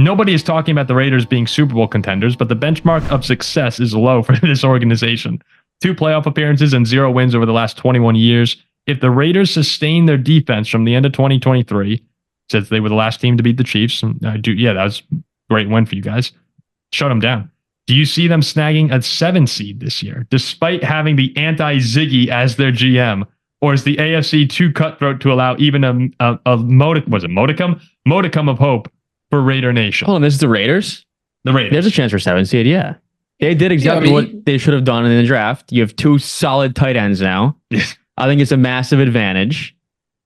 Nobody is talking about the Raiders being Super Bowl contenders, but the benchmark of success is low for this organization. 2 playoff appearances and 0 wins over the last 21 years. If the Raiders sustain their defense from the end of 2023, since they were the last team to beat the Chiefs, that was a great win for you guys. Shut them down. Do you see them snagging a 7 seed this year, despite having the anti-Ziggy as their GM? Or is the AFC too cutthroat to allow even a modicum of hope for Raider Nation? Hold on, this is the Raiders? The Raiders. There's a chance for 7 seed, yeah. They did exactly what they should have done in the draft. You have 2 solid tight ends now. I think it's a massive advantage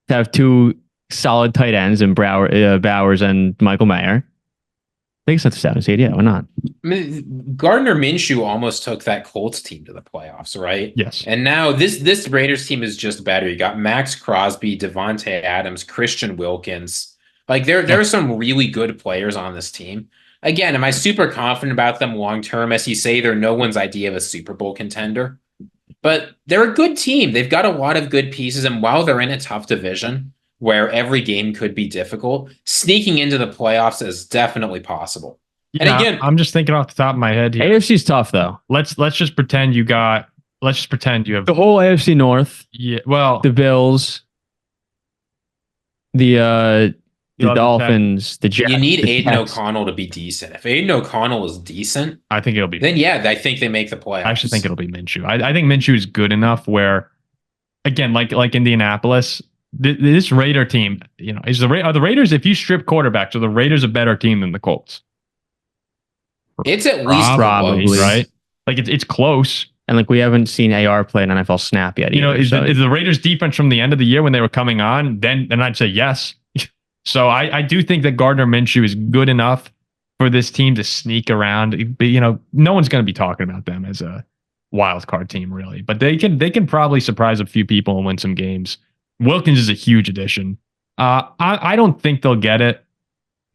to have 2 solid tight ends in Bowers and Michael Mayer. I think it's not the 7 seed. Yeah, why not? I mean, Gardner Minshew almost took that Colts team to the playoffs, right? Yes. And now this Raiders team is just better. You got Maxx Crosby, Davante Adams, Christian Wilkins. Like there are some really good players on this team. Again, am I super confident about them long term? As you say, they're no one's idea of a Super Bowl contender. But they're a good team. They've got a lot of good pieces. And while they're in a tough division where every game could be difficult, sneaking into the playoffs is definitely possible. Yeah, and again, I'm just thinking off the top of my head here. AFC's tough though. Let's just pretend you have the whole AFC North. Yeah, well, the Bills, the Dolphins, the Jets. You need Aiden O'Connell to be decent. If Aiden O'Connell is decent, I think it'll be. Then yeah, I think they make the playoffs. I actually think it'll be Minshew. I think Minshew is good enough where, again, like Indianapolis, this Raider team, are the Raiders? If you strip quarterbacks, are the Raiders a better team than the Colts? It's at least probably right. Like it's close. And like we haven't seen AR play an NFL snap yet. Either, is the Raiders defense from the end of the year when they were coming on? Then I'd say yes. So I do think that Gardner Minshew is good enough for this team to sneak around. But, no one's going to be talking about them as a wild card team, really. But they can probably surprise a few people and win some games. Wilkins is a huge addition. I don't think they'll get it,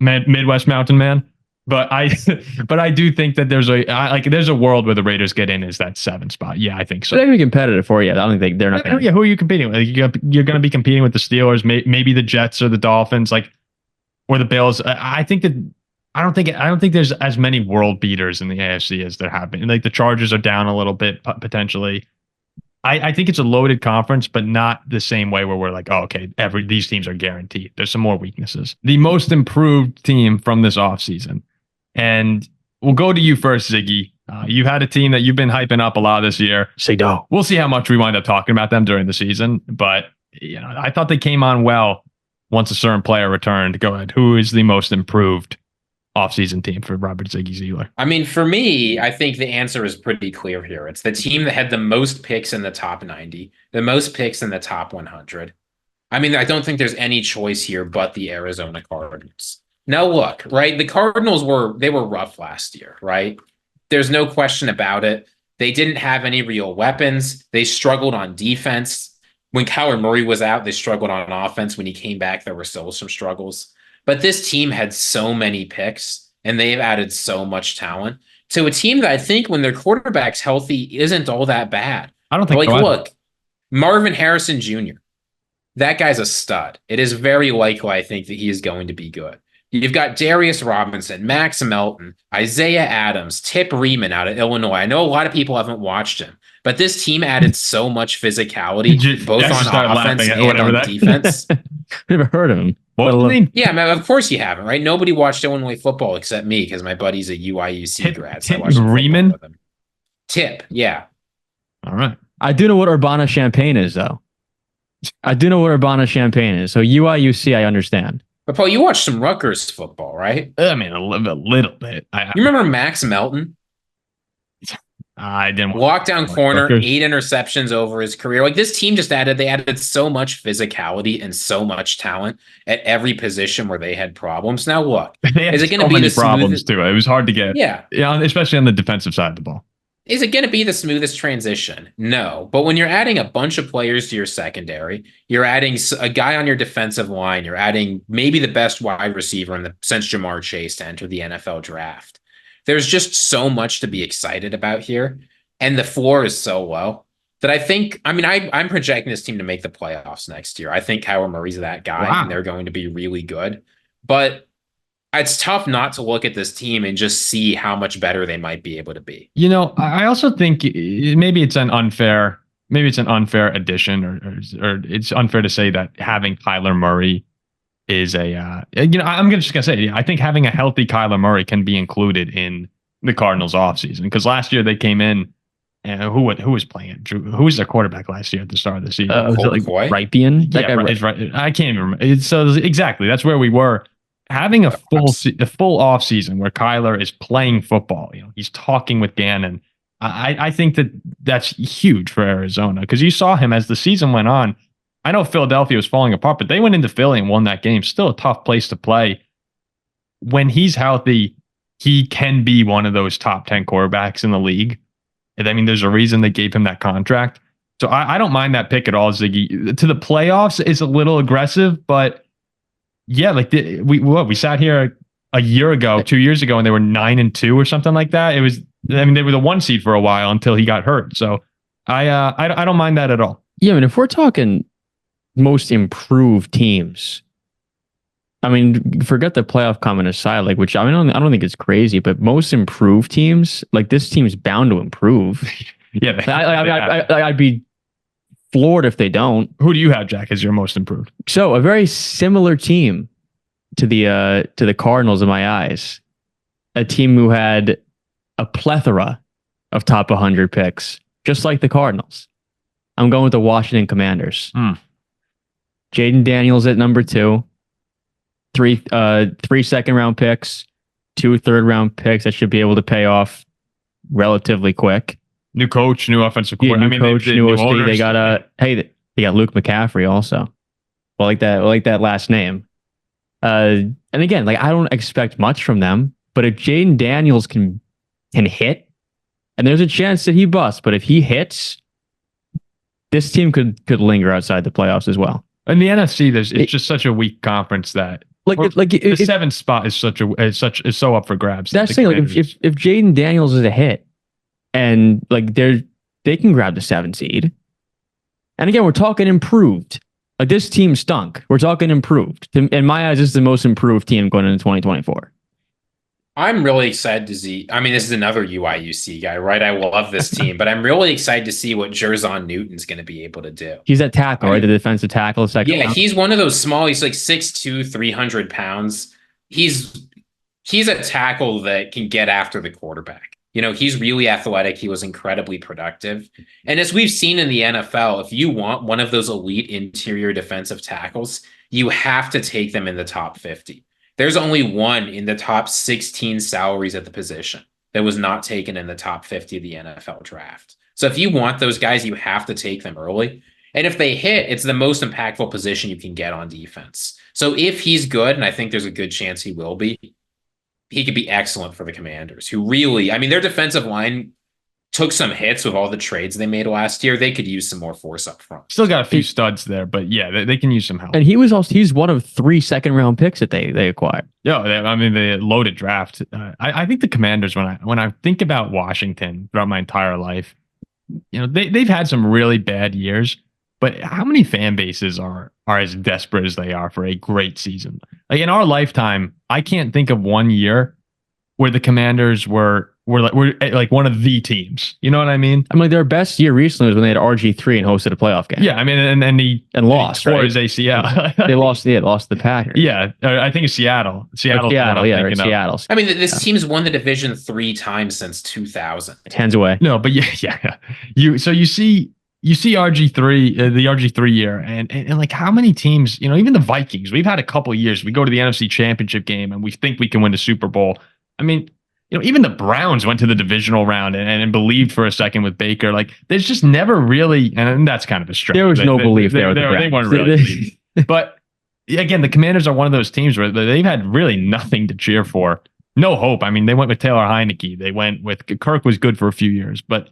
Midwest Mountain Man. But I do think that there's a world where the Raiders get in as that 7 spot. Yeah, I think so. They're going to be competitive for you. I don't think they're not going to. Yeah, who are you competing with? You're going to be competing with the Steelers, maybe the Jets or the Dolphins, or the Bills. I don't think there's as many world beaters in the AFC as there have been. Like the Chargers are down a little bit potentially. I think it's a loaded conference, but not the same way where we're like, oh, okay, these teams are guaranteed. There's some more weaknesses. The most improved team from this offseason. And we'll go to you first, Ziggy. You've had a team that you've been hyping up a lot this year. Say no. We'll see how much we wind up talking about them during the season. But I thought they came on well once a certain player returned. Go ahead. Who is the most improved offseason team for Robert Ziggy Ziegler? I mean, for me, I think the answer is pretty clear here. It's the team that had the most picks in the top 90, the most picks in the top 100. I mean, I don't think there's any choice here but the Arizona Cardinals. Now, look, right? The Cardinals were rough last year, right? There's no question about it. They didn't have any real weapons. They struggled on defense. When Kyler Murray was out, they struggled on offense. When he came back, there were still some struggles. But this team had so many picks, and they've added so much talent to a team that I think when their quarterback's healthy isn't all that bad. I don't think look, Marvin Harrison Jr., that guy's a stud. It is very likely, I think, that he is going to be good. You've got Darius Robinson, Max Melton, Isaiah Adams, Tip Reeman out of Illinois. I know a lot of people haven't watched him, but this team added so much physicality, both on offense and on defense. Never heard of him. Yeah, of course you haven't, right? Nobody watched Illinois football except me because my buddy's a UIUC grad. So Tip Reeman? Tip, yeah. All right. I do know what Urbana-Champaign is, though. So UIUC, I understand. But Paul, you watched some Rutgers football, right? I mean, a little bit. You remember Max Melton? I didn't. Lockdown corner, Rutgers. 8 interceptions over his career. Like this team they added so much physicality and so much talent at every position where they had problems. Now look, is it going to be the problems too? It was hard to get. Yeah, especially on the defensive side of the ball. Is it going to be the smoothest transition? No. But when you're adding a bunch of players to your secondary, you're adding a guy on your defensive line, you're adding maybe the best wide receiver since Jamar Chase to enter the NFL draft. There's just so much to be excited about here. And the floor is so low that I'm projecting this team to make the playoffs next year. I think Kyler Murray's that guy, and they're going to be really good. But it's tough not to look at this team and just see how much better they might be able to be. I also think maybe it's an unfair addition, or it's unfair to say that having Kyler Murray is I'm just gonna say, I think having a healthy Kyler Murray can be included in the Cardinals offseason, because last year they came in and who was playing? Who was their quarterback last year at the start of the season? Was it like Rypien? Yeah, right. I can't even remember. So exactly, that's where we were. Having a full off season where Kyler is playing football, he's talking with Gannon. I think that's huge for Arizona, because you saw him as the season went on. I know Philadelphia was falling apart, but they went into Philly and won that game. Still a tough place to play. When he's healthy, he can be one of those top 10 quarterbacks in the league. And I mean, there's a reason they gave him that contract. So I don't mind that pick at all, Ziggy. To the playoffs is a little aggressive, but yeah, like we sat here a year ago, 2 years ago, and they were 9-2 or something like that. They were the 1 seed for a while until he got hurt. So I don't mind that at all. Yeah, I mean, if we're talking most improved teams, I mean, forget the playoff comment aside, like, which I don't think it's crazy, but most improved teams, like, this team's bound to improve. Yeah, I'd be floored if they don't. Who do you have, Jack, as your most improved? So a very similar team to the Cardinals in my eyes, a team who had a plethora of top 100 picks, just like the Cardinals. I'm going with the Washington Commanders. Jaden Daniels at number 2. 3 second-round picks, 2 third-round picks that should be able to pay off relatively quick. New coach, new offensive coordinator. New coach, new OC. They got they got Luke McCaffrey also. Well, like that last name. And again, like, I don't expect much from them, but if Jaden Daniels can hit, and there's a chance that he busts, but if he hits, this team could linger outside the playoffs as well. In the NFC, it's just such a weak conference that the 7th spot is so up for grabs. That's the thing. Like, if Jaden Daniels is a hit, and like they can grab the 7 seed, and again, we're talking improved. Like, this team stunk. We're talking improved. In my eyes, this is the most improved team going into 2024. I'm really excited to see. I mean, this is another UIUC guy, right? I love this team, but I'm really excited to see what Jerzon Newton's going to be able to do. He's at tackle, right? The defensive tackle. Yeah, he's one of those small. He's like 6'2", 300 pounds. He's a tackle that can get after the quarterback. He's really athletic. He was incredibly productive. And as we've seen in the NFL, if you want one of those elite interior defensive tackles, you have to take them in the top 50. There's only one in the top 16 salaries at the position that was not taken in the top 50 of the NFL draft. So if you want those guys, you have to take them early. And if they hit, it's the most impactful position you can get on defense. So if he's good, and I think there's a good chance he will be, he could be excellent for the Commanders, who really, I mean, their defensive line took some hits with all the trades they made last year. They could use some more force up front. Still got a few studs there, but yeah, they can use some help. And he's one of 3 second-round picks that they acquired. Yeah, they loaded draft. I think the Commanders, when I think about Washington throughout my entire life, they've had some really bad years, but how many fan bases are as desperate as they are for a great season? Like, in our lifetime, I can't think of one year where the Commanders were like one of the teams. You know what I mean? I mean, like, their best year recently was when they had RG3 and hosted a playoff game. Yeah, I mean, and lost, right? His ACL. They lost to the Packers. Yeah, I think it's Seattle. Seattle. Seattle. I mean, this team's won the division 3 times since 2000. Hands away. No, but yeah. You see RG3, the RG3 year, and like, how many teams? Even the Vikings. We've had a couple of years. We go to the NFC Championship game and we think we can win the Super Bowl. I mean, even the Browns went to the divisional round and believed for a second with Baker. Like, there's just never really, and that's kind of a stretch. There was no belief there. They weren't really. But again, the Commanders are one of those teams where they've had really nothing to cheer for. No hope. I mean, they went with Taylor Heineke. They went with Kirk, was good for a few years, but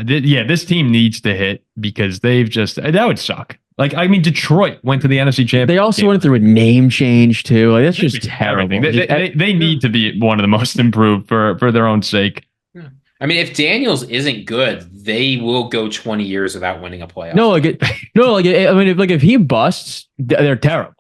this team needs to hit, because that would suck. Like, I mean, Detroit went to the NFC Championship. They also went through a name change too. Like, that's just terrible. They need to be one of the most improved for their own sake. I mean, if Daniels isn't good, they will go 20 years without winning a playoff. I mean, if he busts, they're terrible.